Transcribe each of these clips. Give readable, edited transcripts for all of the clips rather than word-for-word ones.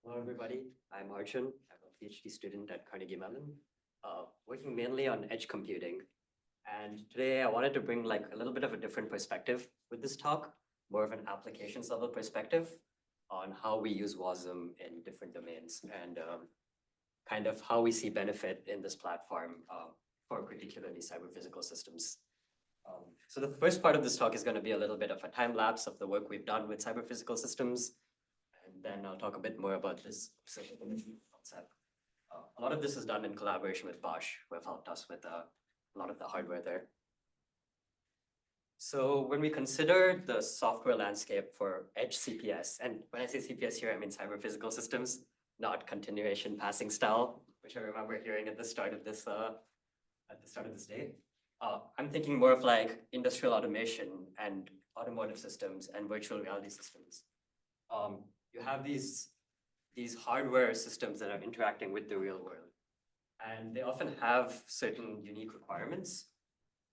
Hello, everybody. I'm Arjun. I'm a PhD student at Carnegie Mellon, working mainly on edge computing. And today I wanted to bring like a little bit of a different perspective with this talk, more of an applications level perspective on how we use Wasm in different domains and kind of how we see benefit in this platform for particularly cyber physical systems. So the first part of this talk is going to be a little bit of a time lapse of the work we've done with cyber physical systems. And then I'll talk a bit more about this observability concept. A lot of this is done in collaboration with Bosch, who have helped us with a lot of the hardware there. So when we consider the software landscape for edge CPS, and when I say CPS here, I mean cyber physical systems, not continuation passing style, which I remember hearing at the start of this day. I'm thinking more of like industrial automation and automotive systems and virtual reality systems. You have these hardware systems that are interacting with the real world. And they often have certain unique requirements.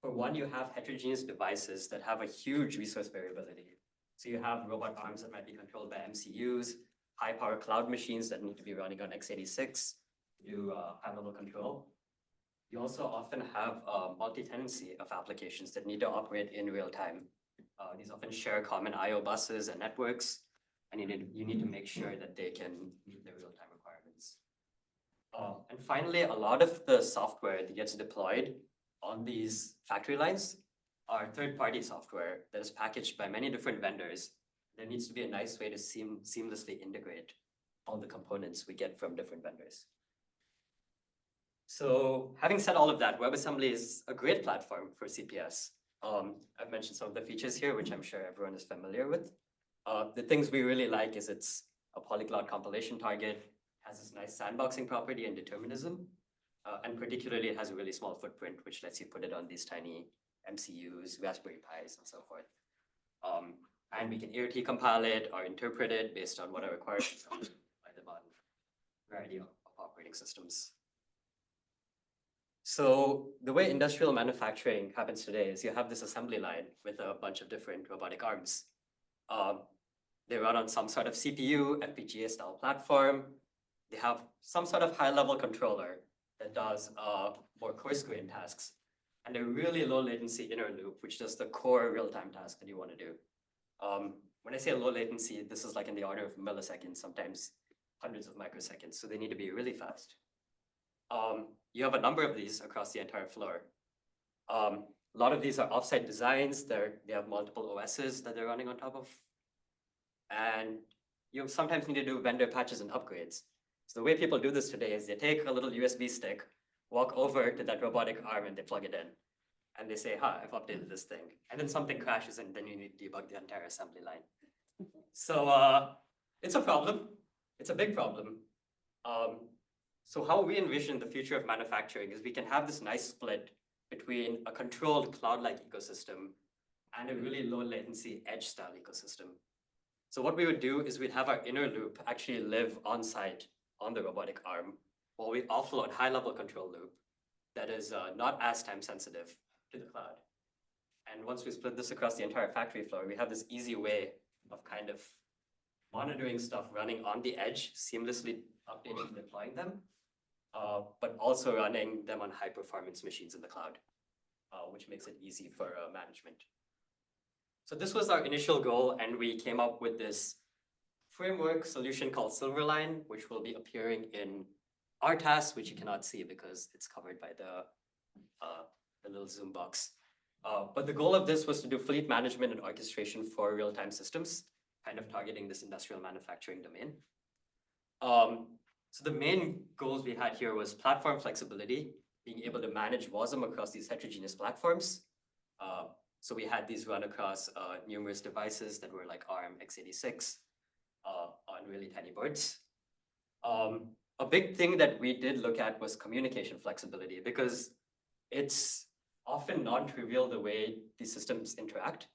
For one, you have heterogeneous devices that have a huge resource variability. So you have robot arms that might be controlled by MCUs, high power cloud machines that need to be running on x86 to do high-level control. You also often have multi-tenancy of applications that need to operate in real time. These often share common I/O buses and networks, and you need to make sure that they can meet the real-time requirements. And finally, a lot of the software that gets deployed on these factory lines are third-party software that is packaged by many different vendors. There needs to be a nice way to seamlessly integrate all the components we get from different vendors. So having said all of that, WebAssembly is a great platform for CPS. I've mentioned some of the features here, which I'm sure everyone is familiar with. The things we really like is it's a polyglot compilation target, has this nice sandboxing property and determinism, and particularly it has a really small footprint, which lets you put it on these tiny MCUs, Raspberry Pis, and so forth. And we can IRT compile it or interpret it based on what our requirements are by them on a variety of operating systems. So the way industrial manufacturing happens today is you have this assembly line with a bunch of different robotic arms. They run on some sort of CPU, FPGA style platform. They have some sort of high-level controller that does more coarse-grained tasks, and a really low latency inner loop, which does the core real-time task that you want to do. When I say low latency, this is like in the order of milliseconds, sometimes hundreds of microseconds, so they need to be really fast. You have a number of these across the entire floor. A lot of these are offsite designs. They have multiple OSs that they're running on top of. And you sometimes need to do vendor patches and upgrades. So the way people do this today is they take a little USB stick, walk over to that robotic arm, and they plug it in. And they say, I've updated this thing. And then something crashes, and then you need to debug the entire assembly line. So it's a problem. It's a big problem. So how we envision the future of manufacturing is we can have this nice split between a controlled cloud-like ecosystem and a really low latency edge-style ecosystem. So what we would do is we'd have our inner loop actually live on site on the robotic arm while we offload high-level control loop that is not as time sensitive to the cloud. And once we split this across the entire factory floor, we have this easy way of kind of monitoring stuff running on the edge, seamlessly updating and deploying them, but also running them on high-performance machines in the cloud, which makes it easy for management. So this was our initial goal, and we came up with this framework solution called Silverline, which will be appearing in our task, which you cannot see because it's covered by the little Zoom box. But the goal of this was to do fleet management and orchestration for real-time systems, kind of targeting this industrial manufacturing domain. So the main goals we had here was platform flexibility, being able to manage Wasm across these heterogeneous platforms. So we had these run across numerous devices that were like ARM x86 on really tiny boards. A big thing that we did look at was communication flexibility, because it's often non-trivial the way these systems interact.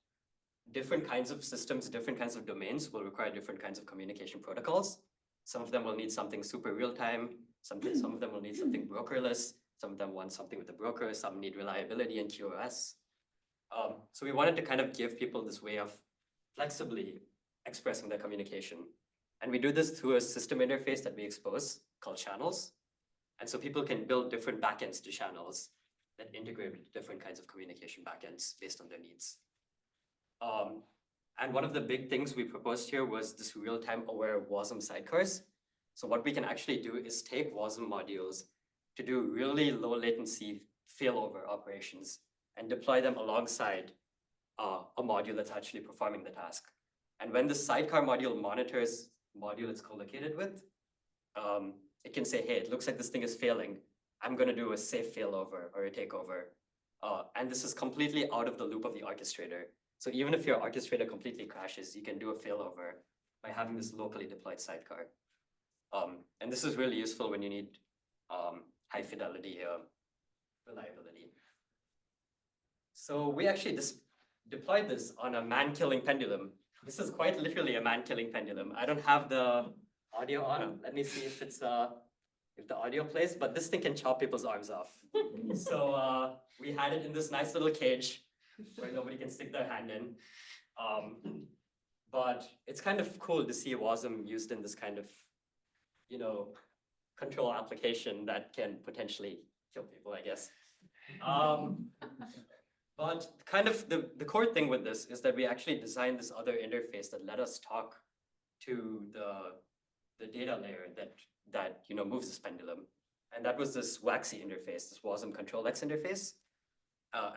Different kinds of systems, different kinds of domains will require different kinds of communication protocols. Some of them will need something super real-time. Some of them will need something brokerless. Some of them want something with a broker. Some need reliability and QoS. So we wanted to kind of give people this way of flexibly expressing their communication. And we do this through a system interface that we expose called channels. And so people can build different backends to channels that integrate with different kinds of communication backends based on their needs. And one of the big things we proposed here was this real-time aware Wasm sidecars. So what we can actually do is take Wasm modules to do really low latency failover operations and deploy them alongside a module that's actually performing the task. And when the sidecar module monitors module it's co-located with, it can say, hey, it looks like this thing is failing. I'm going to do a safe failover or a takeover. And this is completely out of the loop of the orchestrator. So even if your orchestrator completely crashes, you can do a failover by having this locally deployed sidecar. And this is really useful when you need high fidelity reliability. So we actually deployed this on a man-killing pendulum. This is quite literally a man-killing pendulum. I don't have the audio on. Let me see if it's if the audio plays, but this thing can chop people's arms off. So we had it in this nice little cage where nobody can stick their hand in. But it's kind of cool to see Wasm used in this kind of, control application that can potentially kill people, I guess. But kind of the core thing with this is that we actually designed this other interface that let us talk to the data layer that moves this pendulum. And that was this WAXI interface, this Wasm ControlX interface.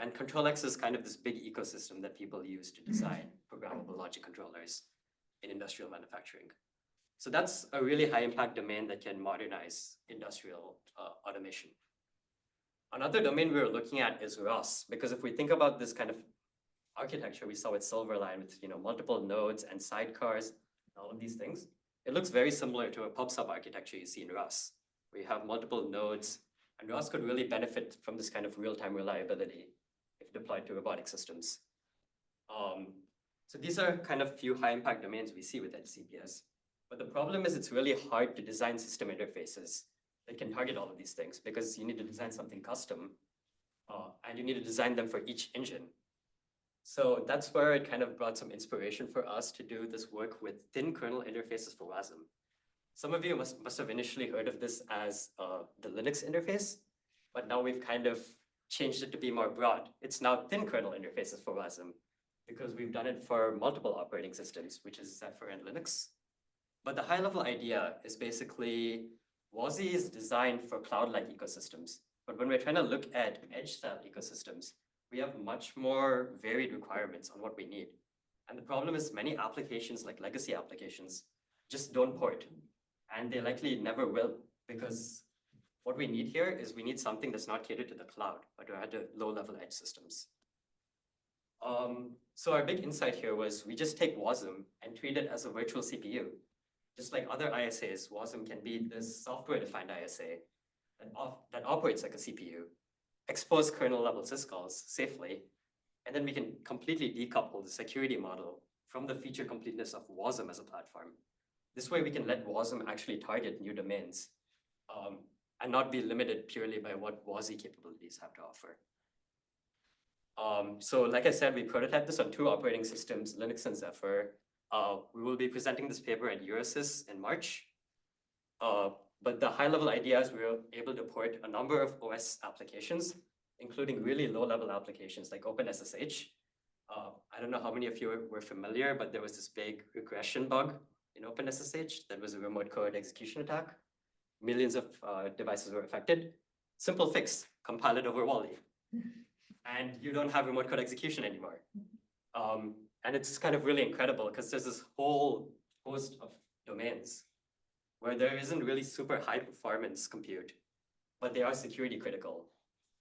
And ControlX is kind of this big ecosystem that people use to design programmable logic controllers in industrial manufacturing. So that's a really high impact domain that can modernize industrial automation. Another domain we were looking at is ROS, because if we think about this kind of architecture we saw with Silverline with multiple nodes and sidecars, all of these things, it looks very similar to a pub/sub architecture you see in ROS, where you have multiple nodes, and ROS could really benefit from this kind of real-time reliability if deployed to robotic systems. So these are kind of few high-impact domains we see with HCPS. But the problem is it's really hard to design system interfaces that can target all of these things because you need to design something custom and you need to design them for each engine. So that's where it kind of brought some inspiration for us to do this work with thin kernel interfaces for Wasm. Some of you must have initially heard of this as the Linux interface, but now we've kind of changed it to be more broad. It's now thin kernel interfaces for Wasm because we've done it for multiple operating systems, which is Zephyr and Linux. But the high level idea is basically WASI is designed for cloud-like ecosystems. But when we're trying to look at edge-style ecosystems, we have much more varied requirements on what we need. And the problem is many applications, like legacy applications, just don't port. And they likely never will, because what we need here is we need something that's not catered to the cloud, but rather low-level edge systems. So our big insight here was we just take Wasm and treat it as a virtual CPU. Just like other ISAs, Wasm can be this software-defined ISA that operates like a CPU, expose kernel-level syscalls safely, and then we can completely decouple the security model from the feature completeness of Wasm as a platform. This way we can let Wasm actually target new domains and not be limited purely by what WASI capabilities have to offer. So like I said, we prototyped this on 2 operating systems, Linux and Zephyr. We will be presenting this paper at Eurosys in March. But the high-level idea is we were able to port a number of OS applications, including really low-level applications like OpenSSH. I don't know how many of you were familiar, but there was this big regression bug in OpenSSH that was a remote code execution attack. Millions of devices were affected. Simple fix, compile it over Wally. And you don't have remote code execution anymore. And it's kind of really incredible because there's this whole host of domains where there isn't really super high performance compute, but they are security critical.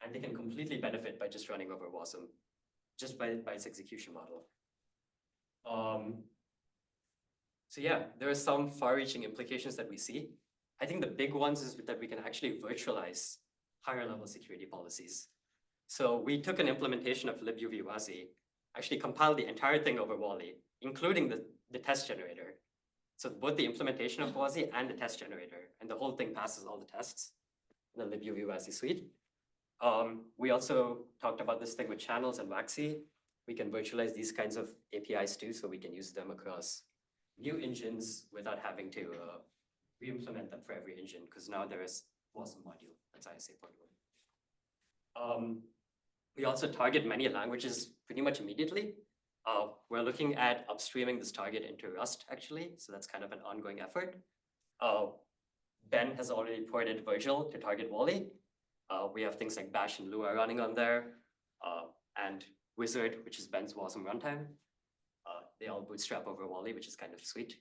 And they can completely benefit by just running over Wasm, just by its execution model. So yeah, there are some far-reaching implications that we see. I think the big ones is that we can actually virtualize higher level security policies. So we took an implementation of libuvwasi, actually compiled the entire thing over Wally, including the test generator. So both the implementation of WASI and the test generator, and the whole thing passes all the tests in the libuvwasi suite. We also talked about this thing with channels and WAXI. We can virtualize these kinds of APIs too, so we can use them across new engines without having to re-implement them for every engine, because now there is Wasm module, that's ISA portable. We also target many languages pretty much immediately. We're looking at upstreaming this target into Rust, actually, so that's kind of an ongoing effort. Ben has already ported Virgil to target Wally. We have things like Bash and Lua running on there, and Wizard, which is Ben's Wasm runtime. They all bootstrap over Wally, which is kind of sweet.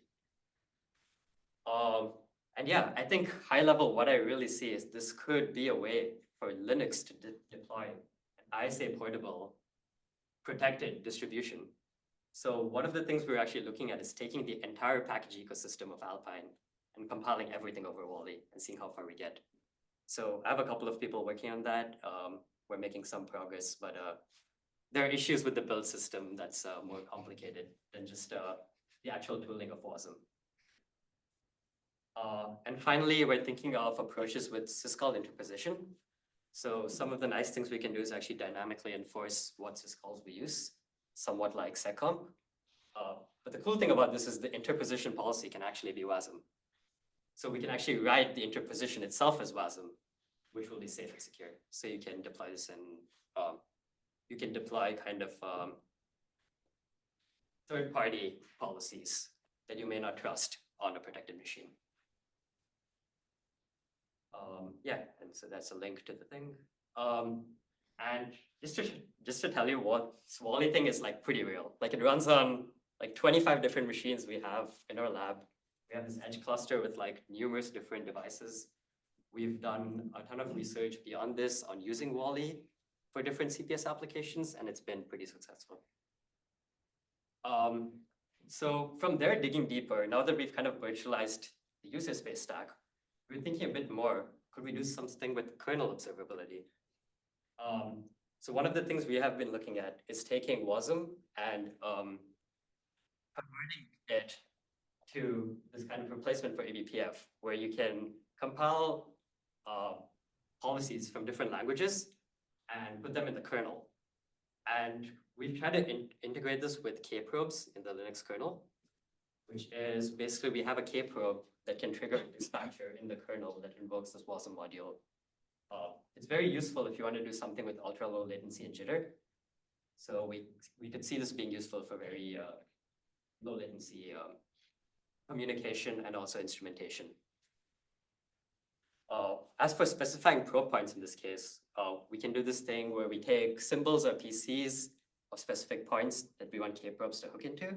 And yeah, I think high level, what I really see is this could be a way for Linux to deploy an ISA portable protected distribution. So one of the things we're actually looking at is taking the entire package ecosystem of Alpine and compiling everything over Wally and seeing how far we get. So I have a couple of people working on that. We're making some progress, but there are issues with the build system that's more complicated than just the actual tooling of Wasm. And finally, we're thinking of approaches with syscall interposition. So some of the nice things we can do is actually dynamically enforce what syscalls we use, somewhat like seccomp. But the cool thing about this is the interposition policy can actually be Wasm. So we can actually write the interposition itself as Wasm, which will be safe and secure. So you can deploy this in, you can deploy kind of third-party policies that you may not trust on a protected machine. Yeah, and so that's a link to the thing. And just to tell you what this Wally thing is like pretty real. Like it runs on like 25 different machines we have in our lab. We have this edge cluster with like numerous different devices. We've done a ton of research beyond this on using Wally for different CPS applications, and it's been pretty successful. So from there, digging deeper, now that we've kind of virtualized the user space stack, we're thinking a bit more. Could we do something with kernel observability? So one of the things we have been looking at is taking Wasm and converting it to this kind of replacement for eBPF, where you can compile policies from different languages and put them in the kernel. And we've tried to integrate this with kprobes in the Linux kernel, which is basically we have a kprobe that can trigger a dispatcher in the kernel that invokes this Wasm module. It's very useful if you want to do something with ultra low latency and jitter. So we could see this being useful for very low latency communication and also instrumentation. As for specifying probe points in this case, we can do this thing where we take symbols or PCs of specific points that we want kprobes to hook into.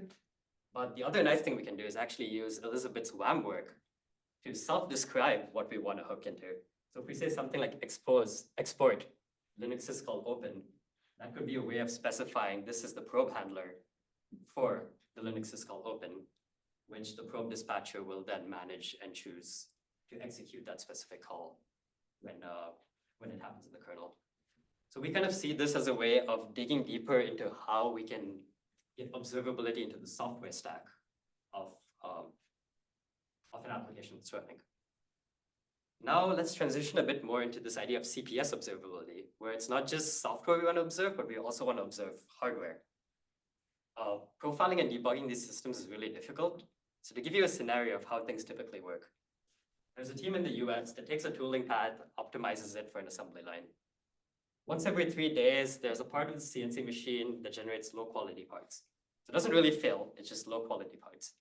But the other nice thing we can do is actually use Elizabeth's WAM work to self-describe what we want to hook into. So if we say something like export Linux syscall open, that could be a way of specifying this is the probe handler for the Linux syscall open, which the probe dispatcher will then manage and choose to execute that specific call when it happens in the kernel. So we kind of see this as a way of digging deeper into how we can get observability into the software stack of an application that's running. Now let's transition a bit more into this idea of CPS observability, where it's not just software we want to observe, but we also want to observe hardware. Profiling and debugging these systems is really difficult. So to give you a scenario of how things typically work, there's a team in the US that takes a tooling path, optimizes it for an assembly line. Once every 3 days, there's a part of the CNC machine that generates low quality parts. So it doesn't really fail, it's just low quality parts,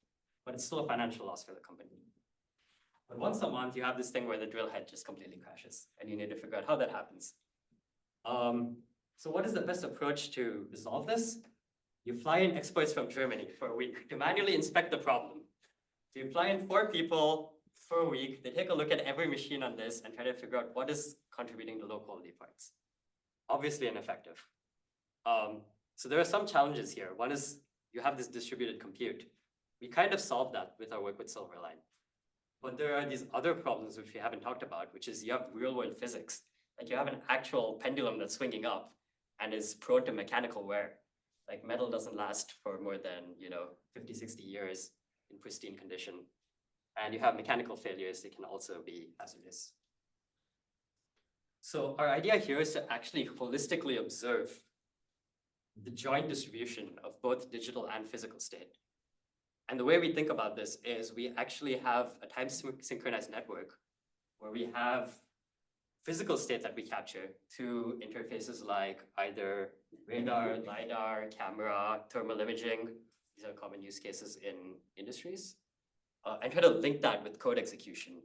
but it's still a financial loss for the company. But once a month, you have this thing where the drill head just completely crashes, and you need to figure out how that happens. So what is the best approach to resolve this? You fly in experts from Germany for a week to manually inspect the problem. So you fly in 4 people for a week, they take a look at every machine on this and try to figure out what is contributing to low quality parts. Obviously ineffective. So there are some challenges here. One is you have this distributed compute. We kind of solved that with our work with Silverline. But there are these other problems which we haven't talked about, which is you have real world physics. Like you have an actual pendulum that's swinging up and is prone to mechanical wear. Like metal doesn't last for more than 50, 60 years in pristine condition. And you have mechanical failures that can also be hazardous. So our idea here is to actually holistically observe the joint distribution of both digital and physical state. And the way we think about this is we actually have a time synchronized network where we have physical state that we capture to interfaces like either radar, LiDAR, camera, thermal imaging. These are common use cases in industries. And try to link that with code execution.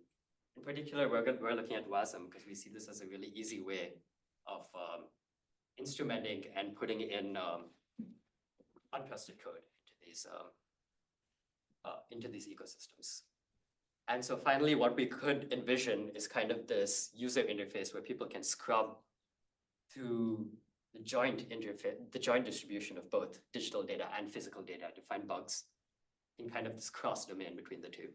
In particular, we're looking at Wasm because we see this as a really easy way of instrumenting and putting in untrusted code into these ecosystems. And so finally, what we could envision is kind of this user interface where people can scrub to the joint interface, the joint distribution of both digital data and physical data to find bugs in kind of this cross domain between the two.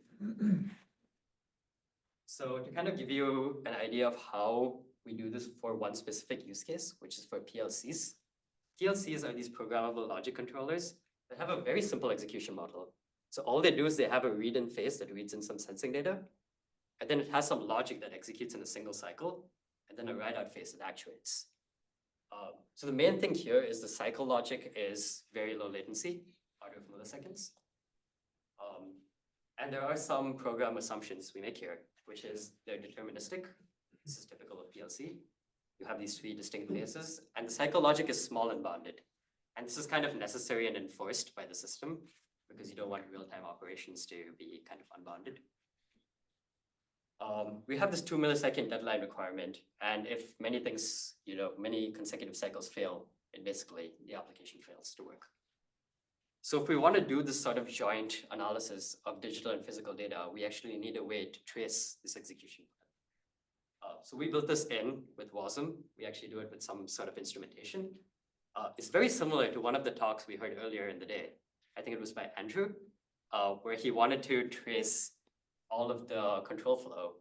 So to kind of give you an idea of how we do this for one specific use case, which is for PLCs. PLCs are these programmable logic controllers that have a very simple execution model. So all they do is they have a read-in phase that reads in some sensing data, and then it has some logic that executes in a single cycle, and then a write-out phase that actuates. So the main thing here is the cycle logic is very low latency, order of milliseconds. And there are some program assumptions we make here, which is they're deterministic. This is typical of PLC. You have these three distinct phases, and the cycle logic is small and bounded. And this is kind of necessary and enforced by the system because you don't want real-time operations to be kind of unbounded. We have this 2 millisecond deadline requirement, and if many things, many consecutive cycles fail, it basically, the application fails to work. So if we want to do this sort of joint analysis of digital and physical data, we actually need a way to trace this execution. So we built this in with Wasm. We actually do it with some sort of instrumentation. It's very similar to one of the talks we heard earlier in the day. I think it was by Andrew, where he wanted to trace all of the control flow.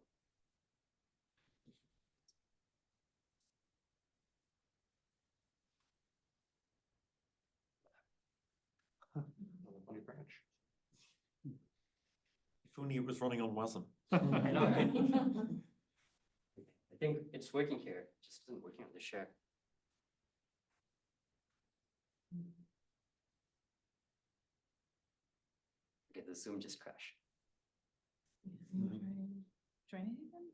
Branch. If only it was running on Wasm. I know, right? I think it's working here, it just isn't working on the share. Okay, the Zoom just crashed. Try it again?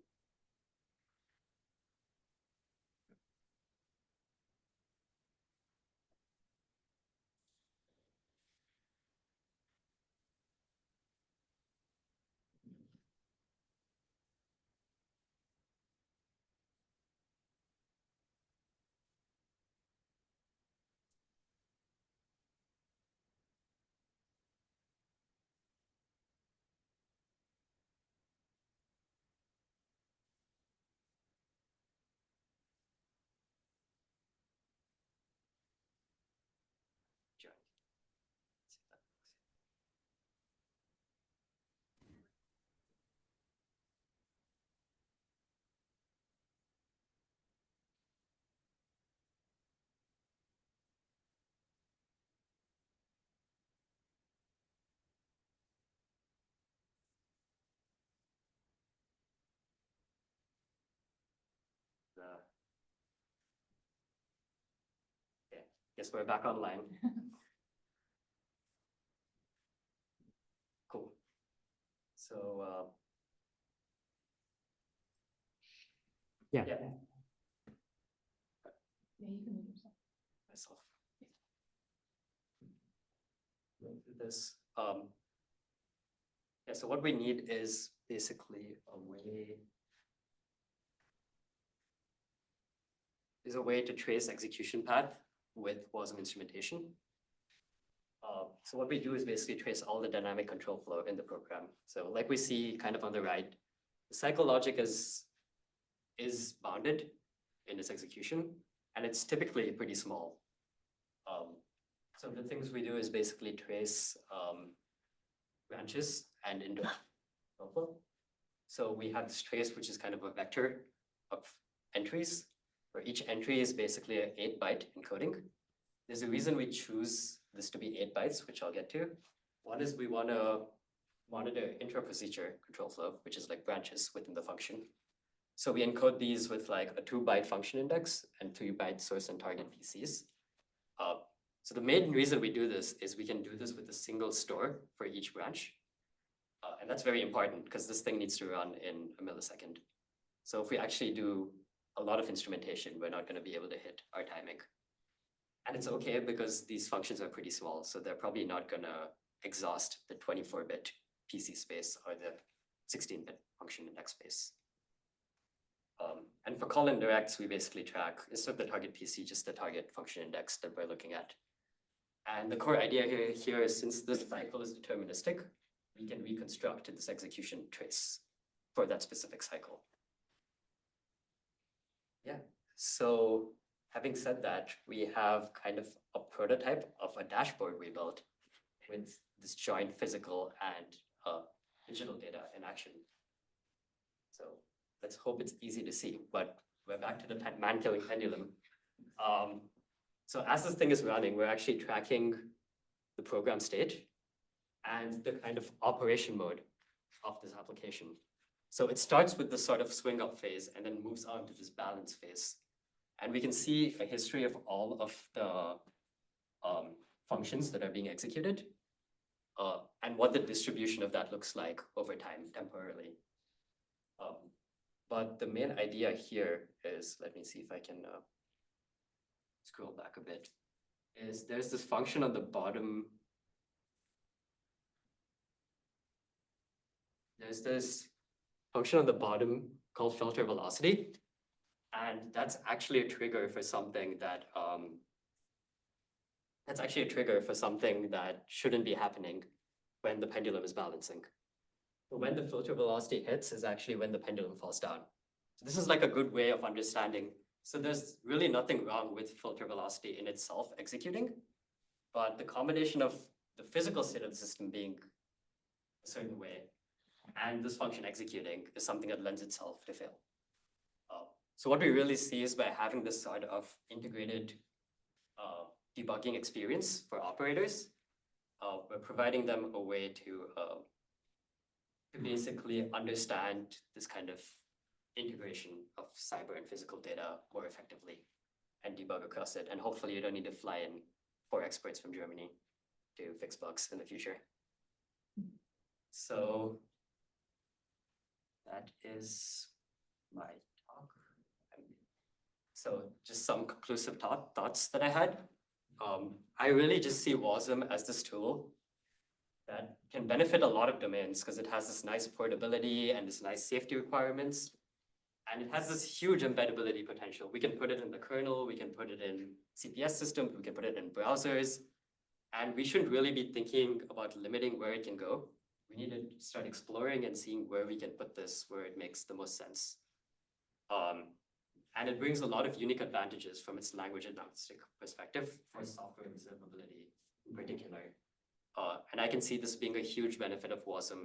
Join. See if that works. Okay, guess we're back online. Cool. So, yeah. Yeah, you can move yourself. Myself. Going through this. Yeah, so what we need is basically a way to trace execution path with Wasm instrumentation. So what we do is basically trace all the dynamic control flow in the program. So like we see kind of on the right, the cycle logic is bounded in its execution, and it's typically pretty small. So the things we do is basically trace branches and into control flow. So we have this trace, which is kind of a vector of entries, where each entry is basically an 8-byte encoding. There's a reason we choose this to be 8 bytes, which I'll get to. One is we want to monitor intra-procedure control flow, which is like branches within the function. So we encode these with like a 2-byte function index and 3-byte source and target PCs. So the main reason we do this is we can do this with a single store for each branch. And that's very important because this thing needs to run in a millisecond. So if we actually do a lot of instrumentation, we're not going to be able to hit our timing. And it's okay because these functions are pretty small, so they're probably not going to exhaust the 24-bit PC space or the 16-bit function index space. And for call indirects, we basically track, instead of the target PC, just the target function index that we're looking at. And the core idea here is, since this cycle is deterministic, we can reconstruct this execution trace for that specific cycle. Yeah, so having said that, we have kind of a prototype of a dashboard we built with this joint physical and digital data in action. So let's hope it's easy to see, but we're back to the man-killing pendulum. So as this thing is running, we're actually tracking the program state and the kind of operation mode of this application. So it starts with this sort of swing up phase and then moves on to this balance phase. And we can see a history of all of the functions that are being executed and what the distribution of that looks like over time temporarily. But the main idea here is, let me see if I can scroll back a bit, is there's this function on the bottom. There's this function on the bottom called filter velocity. And that's actually a trigger for something that shouldn't be happening when the pendulum is balancing. But when the filter velocity hits is actually when the pendulum falls down. So this is like a good way of understanding. So there's really nothing wrong with filter velocity in itself executing, but the combination of the physical state of the system being a certain way and this function executing is something that lends itself to fail. So what we really see is by having this sort of integrated debugging experience for operators, we're providing them a way to basically understand this kind of integration of cyber and physical data more effectively and debug across it. And hopefully you don't need to fly in 4 experts from Germany to fix bugs in the future. So that is my talk. So just some conclusive thoughts that I had. I really just see Wasm as this tool that can benefit a lot of domains because it has this nice portability and this nice safety requirements. And it has this huge embeddability potential. We can put it in the kernel, we can put it in CPS systems, we can put it in browsers. And we shouldn't really be thinking about limiting where it can go. We need to start exploring and seeing where we can put this, where it makes the most sense. And it brings a lot of unique advantages from its language agnostic perspective for software observability in particular. And I can see this being a huge benefit of Wasm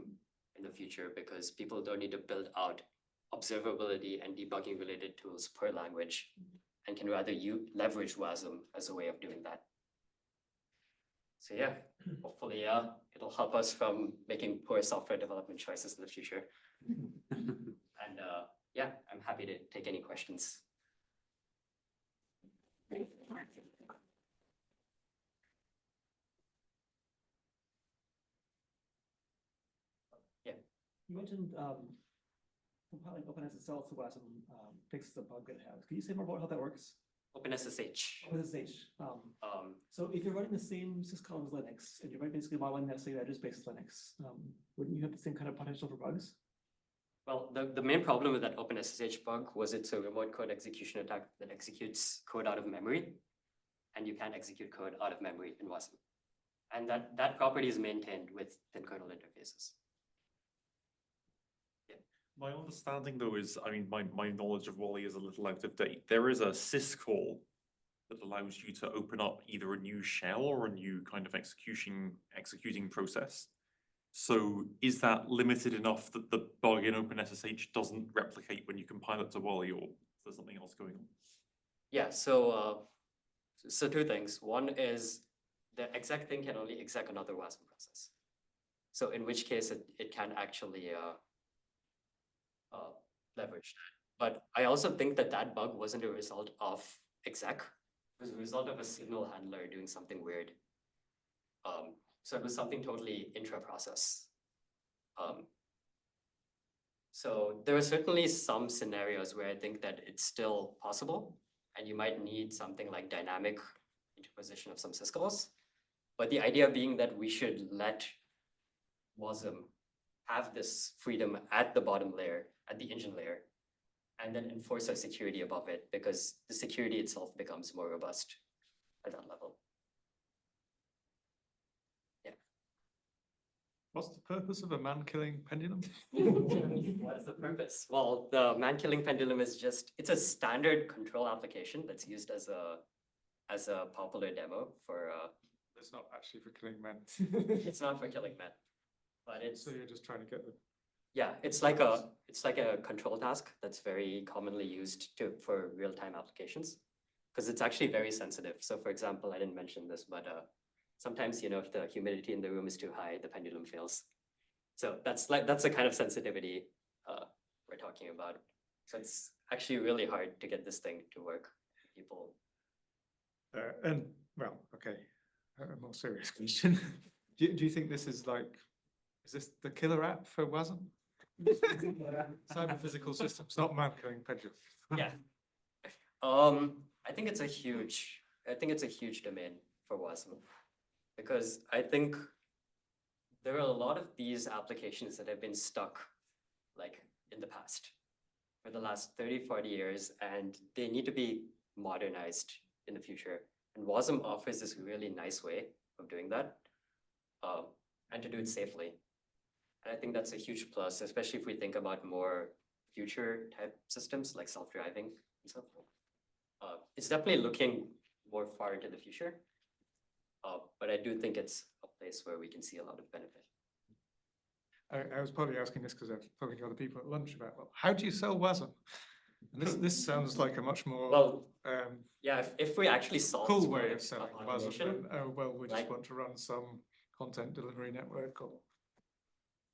in the future because people don't need to build out observability and debugging related tools per language and can rather leverage Wasm as a way of doing that. So yeah, hopefully it'll help us from making poor software development choices in the future. And yeah, I'm happy to take any questions. Yeah. You mentioned compiling OpenSSL to Wasm fixes a bug it has. Can you say more about how that works? OpenSSH. OpenSSH. So if you're running the same syscall as Linux and you're basically modeling that same address space as Linux, wouldn't you have the same kind of potential for bugs? Well, the main problem with that OpenSSH bug was it's a remote code execution attack that executes code out of memory, and you can't execute code out of memory in Wasm. And that property is maintained with thin kernel interfaces. Yeah. My understanding though is, I mean, my knowledge of Wally is a little out of date. There is a syscall that allows you to open up either a new shell or a new kind of executing process. So is that limited enough that the bug in OpenSSH doesn't replicate when you compile it to Wally, or is there something else going on? Yeah, so 2 things. One is the exec thing can only exec another Wasm process. So in which case it can actually leverage that. But I also think that bug wasn't a result of exec, was a result of a signal handler doing something weird. So it was something totally intra-process. So there are certainly some scenarios where I think that it's still possible, and you might need something like dynamic interposition of some syscalls. But the idea being that we should let Wasm have this freedom at the bottom layer, at the engine layer, and then enforce our security above it, because the security itself becomes more robust at that level. What's the purpose of a man-killing pendulum? What is the purpose? Well, the man-killing pendulum is just, it's a standard control application that's used as a popular demo for, It's not actually for killing men. it's not for killing men, but it's, So you're just trying to get the. yeah, it's like a control task that's very commonly used for real-time applications. Because it's actually very sensitive. So for example, I didn't mention this, but sometimes, if the humidity in the room is too high, the pendulum fails. So that's the kind of sensitivity we're talking about. So it's actually really hard to get this thing to work. People. And well, okay, a more serious question. Do you think this is this the killer app for Wasm? Cyber physical systems, not man-killing pendulum. Yeah. I think it's a huge domain for Wasm, because I think there are a lot of these applications that have been stuck in the past for the last 30, 40 years, and they need to be modernized in the future. And Wasm offers this really nice way of doing that, and to do it safely. And I think that's a huge plus, especially if we think about more future type systems like self-driving and so forth. It's definitely looking more far into the future, but I do think it's a place where we can see a lot of benefit. I was probably asking this because I've talking to other people at lunch about, well, how do you sell Wasm? And this sounds like a much more Well, yeah, if we actually solve cool this way problem of selling of Wasm. automation, Than, oh, well, we just like- want to run some content delivery network or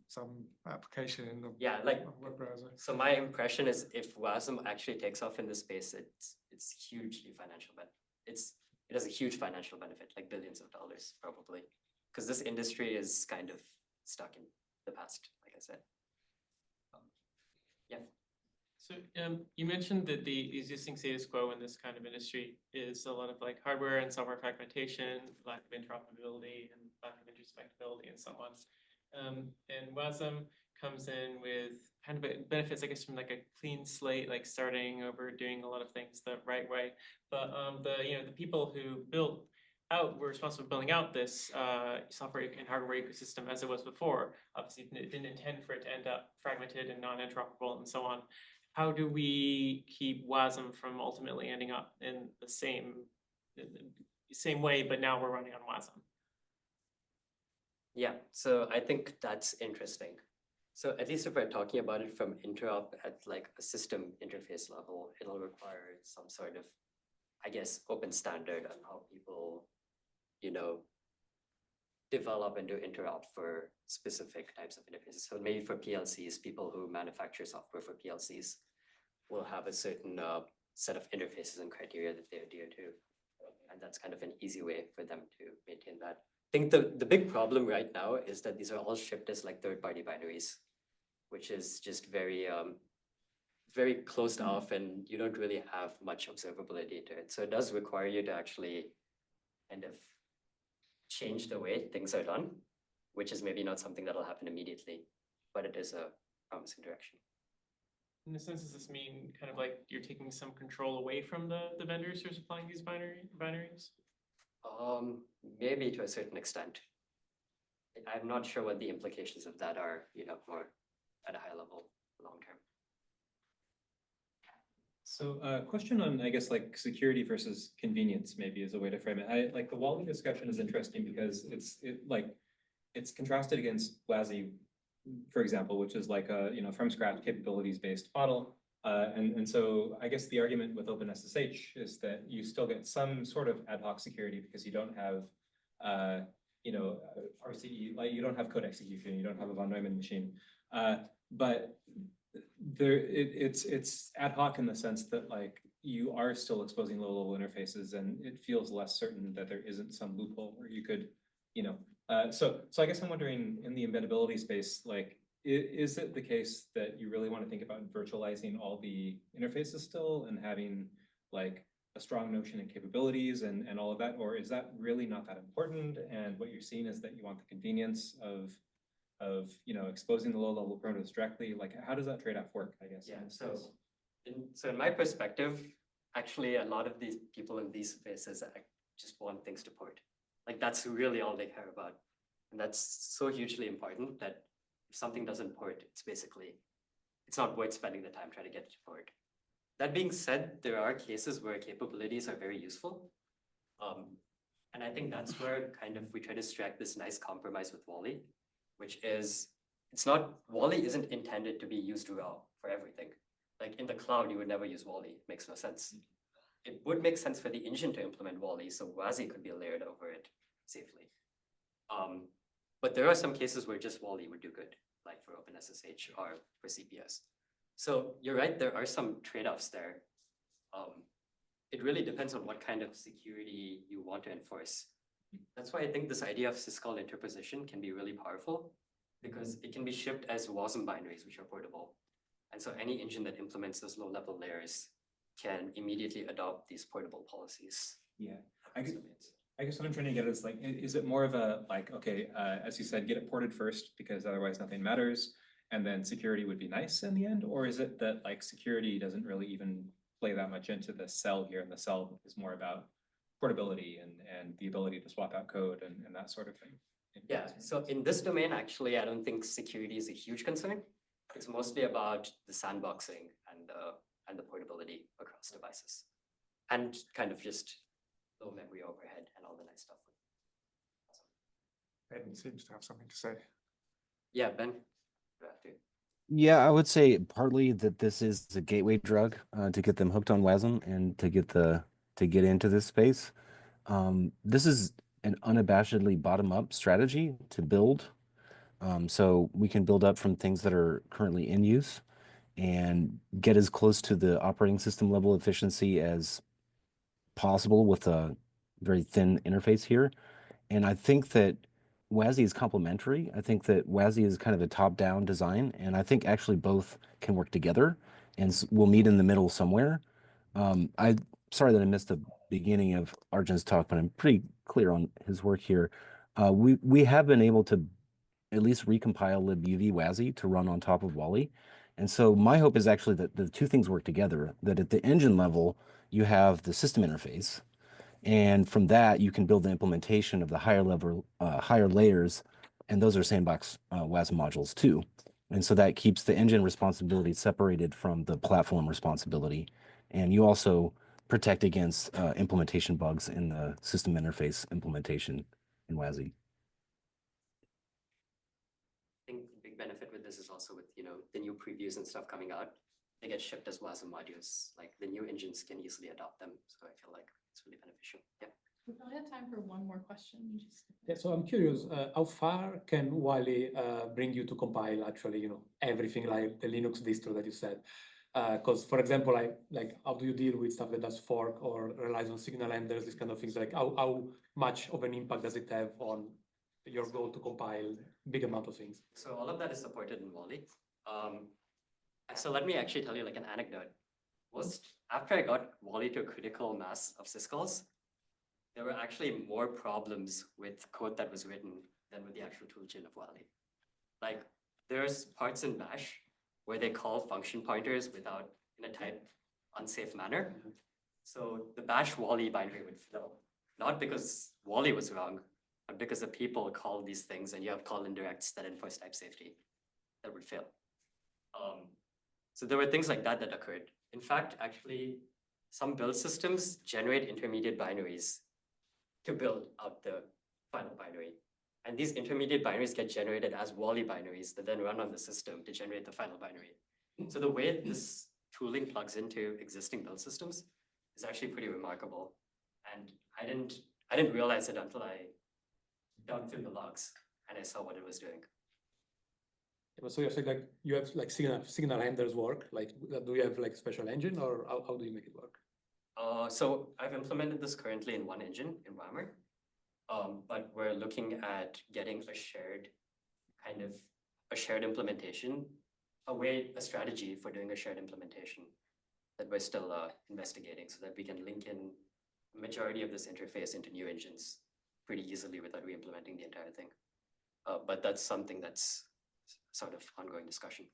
some application in the yeah, web browser. so my impression is if Wasm actually takes off in this space, it's hugely financial, but it has a huge financial benefit, like billions of dollars probably, because this industry is kind of stuck in the past, like I said. Yeah. So you mentioned that the existing status quo in this kind of industry is a lot of hardware and software fragmentation, lack of interoperability and lack of introspectability and so on. And Wasm comes in with kind of benefits, I guess, from a clean slate, starting over, doing a lot of things the right way. But the people who were responsible for building out this software and hardware ecosystem as it was before, obviously didn't intend for it to end up fragmented and non-interoperable and so on. How do we keep Wasm from ultimately ending up in the same way, but now we're running on Wasm? Yeah, so I think that's interesting. So at least if we're talking about it from interop at a system interface level, it'll require some sort of, I guess, open standard on how people, develop and do interop for specific types of interfaces. So maybe for PLCs, people who manufacture software for PLCs will have a certain set of interfaces and criteria that they adhere to. And that's kind of an easy way for them to maintain that. I think the big problem right now is that these are all shipped as third-party binaries, which is just very very closed off, and you don't really have much observability to it. So it does require you to actually kind of change the way things are done, which is maybe not something that'll happen immediately, but it is a promising direction. In a sense, does this mean kind of you're taking some control away from the vendors who are supplying these binaries? Maybe to a certain extent. I'm not sure what the implications of that are, more at a high level, long term. So question on, I guess, security versus convenience maybe is a way to frame it. The Wally discussion is interesting because it's contrasted against WASI, for example, which is from scratch capabilities based model. And so I guess the argument with OpenSSH is that you still get some sort of ad hoc security because you don't have RCE, you don't have code execution, you don't have a von Neumann machine. But it's ad hoc in the sense that you are still exposing low-level interfaces, and it feels less certain that there isn't some loophole where you could, so I guess I'm wondering in the embeddability space, like, is it the case that you really want to think about virtualizing all the interfaces still and having like a strong notion and capabilities and all of that, or is that really not that important? And what you're seeing is that you want the convenience of exposing the low-level primitives directly. Like, how does that trade-off work, I guess? Yeah, so in my perspective, actually a lot of these people in these spaces just want things to port. Like that's really all they care about. And that's so hugely important that if something doesn't port, it's not worth spending the time trying to get it to port. That being said, there are cases where capabilities are very useful. And I think that's where kind of we try to strike this nice compromise with Wally, which is Wally isn't intended to be used raw for everything. Like in the cloud, you would never use Wally. It makes no sense. It would make sense for the engine to implement Wally, so WASI could be layered over it safely. But there are some cases where just Wally would do good, like for OpenSSH or for CPS. So you're right, there are some trade-offs there. It really depends on what kind of security you want to enforce. That's why I think this idea of syscall interposition can be really powerful, because it can be shipped as Wasm binaries, which are portable. And so any engine that implements those low-level layers can immediately adopt these portable policies. Yeah, I guess what I'm trying to get is like, is it more of a like, okay, as you said, get it ported first because otherwise nothing matters, and then security would be nice in the end? Or is it that like security doesn't really even play that much into the cell here, and the cell is more about portability and the ability to swap out code and that sort of thing? Yeah, so in this domain, actually, I don't think security is a huge concern. It's mostly about the sandboxing and the portability across devices, and kind of just low memory overhead and all the nice stuff. Ben seems to have something to say. Yeah, Ben, you have to. Yeah, I would say partly that this is a gateway drug to get them hooked on WASM and to get into this space. This is an unabashedly bottom-up strategy to build. So we can build up from things that are currently in use and get as close to the operating system level efficiency as possible with a very thin interface here. And I think that WASI is complementary. I think that WASI is kind of a top-down design, and I think actually both can work together and we'll meet in the middle somewhere. I'm sorry that I missed the beginning of Arjun's talk, but I'm pretty clear on his work here. We have been able to at least recompile libuv WASI to run on top of Wally. And so my hope is actually that the two things work together, that at the engine level, you have the system interface, and from that, you can build the implementation of the higher level, higher layers, and those are sandbox WASM modules too. And so that keeps the engine responsibility separated from the platform responsibility. And you also protect against implementation bugs in the system interface implementation in WASI. I think the big benefit with this is also with, the new previews and stuff coming out, they get shipped as WASM modules. Like the new engines can easily adopt them. So I feel like it's really beneficial. Yeah. We probably have time for one more question. Yeah, so I'm curious, how far can Wally bring you to compile actually, everything like the Linux distro that you said? Because for example, how do you deal with stuff that does fork or relies on signal enders, these kind of things? Like how much of an impact does it have on your goal to compile big amount of things? So all of that is supported in Wally. So let me actually tell you like an anecdote. After I got Wally to a critical mass of syscalls, there were actually more problems with code that was written than with the actual toolchain of Wally. Like there's parts in Bash where they call function pointers in a type unsafe manner. So the Bash Wally binary would fail, not because Wally was wrong, but because the people called these things and you have call indirects that enforce type safety that would fail. So there were things like that occurred. In fact, actually, some build systems generate intermediate binaries to build out the final binary. And these intermediate binaries get generated as Wally binaries that then run on the system to generate the final binary. So the way this tooling plugs into existing build systems is actually pretty remarkable. And I didn't realize it until I dug through the logs and I saw what it was doing. So you're saying like you have like signal enders work? Like do you have like special engine, or how do you make it work? So I've implemented this currently in one engine in Whammer. But we're looking at getting a shared implementation, a strategy for doing a shared implementation that we're still investigating so that we can link in a majority of this interface into new engines pretty easily without re-implementing the entire thing. But that's something that's sort of ongoing discussion.